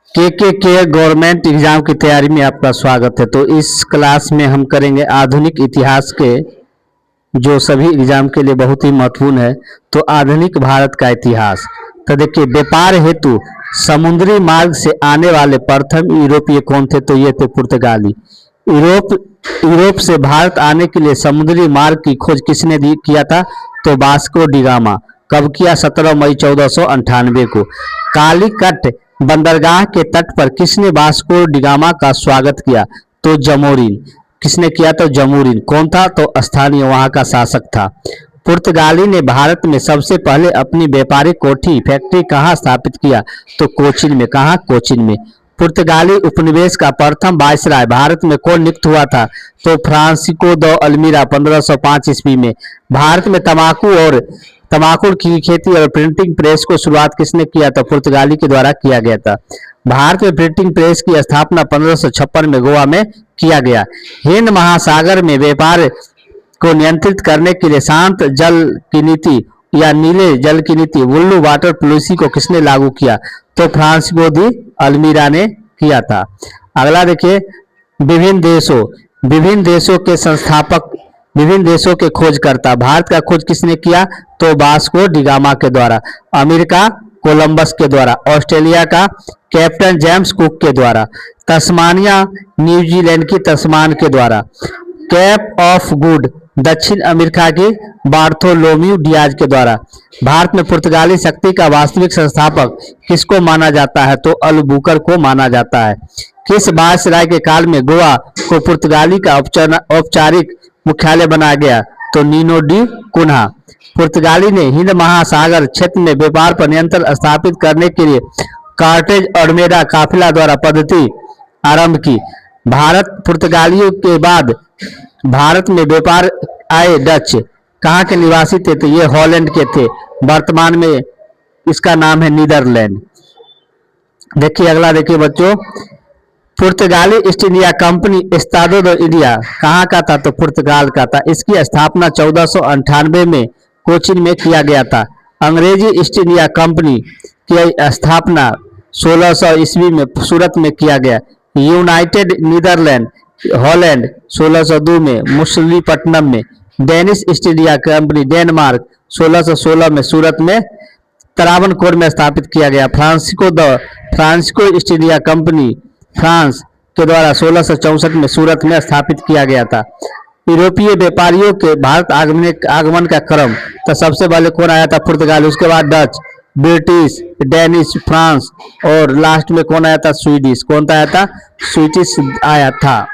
के government exam की तैयारी में आपका स्वागत है। तो इस क्लास में हम करेंगे आधुनिक इतिहास के जो सभी एग्जाम के लिए बहुत ही महत्वपूर्ण है। तो आधुनिक भारत का इतिहास। तो देखिए, व्यापार हेतु समुद्री मार्ग से आने वाले प्रथम यूरोपीय कौन थे? तो ये थे पुर्तगाली। यूरोप से भारत आने के लिए समुद्री मार्ग की खोज किसने किया था? तो वास्को डी गामा। कब किया? 17 मई 1498 को। कालीकट बंदरगाह के तट पर किसने वास्को डी गामा का स्वागत किया? तो जमोरिन। किसने किया? तो जमोरिन। कौन था? तो स्थानीय वहां का शासक था। पुर्तगाली ने भारत में सबसे पहले अपनी व्यापारिक कोठी फैक्ट्री कहाँ स्थापित किया? तो कोचिन में। कहाँ? कोचिन में। पुर्तगाली उपनिवेश का प्रथम वायसराय भारत में कौन नियुक्त हुआ था? तो फ्रांसिस्को द अल्मीरा 1505 ईस्वी में। भारत में तंबाकू की खेती और प्रिंटिंग प्रेस को शुरुआत किसने किया था? पुर्तगाली के द्वारा किया गया था। भारत में प्रिंटिंग प्रेस की स्थापना 1556 में गोवा में किया गया। हिंद महासागर में व्यापार को नियंत्रित करने के लिए शांत जल की नीति या नीले जल की नीति ब्लू वाटर पॉलिसी को किसने लागू किया? तो फ्रांसिस्को दी अल्मीरा ने किया था। अगला देखिए, विभिन्न देशों के संस्थापक, विभिन्न देशों के खोजकर्ता। भारत का खोज किसने किया? तो वास्को डी गामा के द्वारा। अमेरिका कोलंबस के द्वारा। ऑस्ट्रेलिया का कैप्टन जेम्स कुक के द्वारा। तस्मानिया न्यूजीलैंड की तस्मान के द्वारा। केप ऑफ गुड दक्षिण अमेरिका के बार्थोलोम्यू डियाज के द्वारा। भारत में पुर्तगाली शक्ति का वास्तविक संस्थापक किसको माना जाता है? तो अल्बुकर को माना जाता है। किस वायसराय के काल में गोवा को पुर्तगाली का औपचारिक मुख्यालय बनाया गया? तो नीनो डी कुन्हा। पुर्तगाली ने हिंद महासागर क्षेत्र में व्यापार पर नियंत्रण स्थापित करने के लिए कार्टेज अल्मेडा काफिला द्वारा पद्धति आरंभ की। भारत पुर्तगालियों के बाद भारत में व्यापार आए डच कहाँ के निवासी थे? तो ये हॉलैंड के थे। वर्तमान में इसका नाम है नीदरलैंड। देखिए अगला, देखिए बच्चों, पुर्तगाली ईस्ट इंडिया कंपनी एस्तादो दो इंडिया कहाँ का था? तो पुर्तगाल का था। इसकी स्थापना 1498 में कोचिन में किया गया था। अंग्रेजी ईस्ट इंडिया कंपनी की स्थापना 1600 ईस्वी में सूरत में किया गया। यूनाइटेड नीदरलैंड हॉलैंड 1602 में मुसलीपट्टनम में। Danish east India company Denmark 1616 में सूरत में त्रावणकोर में स्थापित किया गया। Francisco east India company France के द्वारा 1664 में सूरत में स्थापित किया गया था। यूरोपीय व्यापारियों के भारत आगमन का क्रम, तो सबसे पहले कौन आया था? पुर्तगाल। उसके बाद डच, ब्रिटिश, डेनिश, फ्रांस और लास्ट में कौन आया था? स्वीडिश। कौन आया था? स्वीडिश आया था।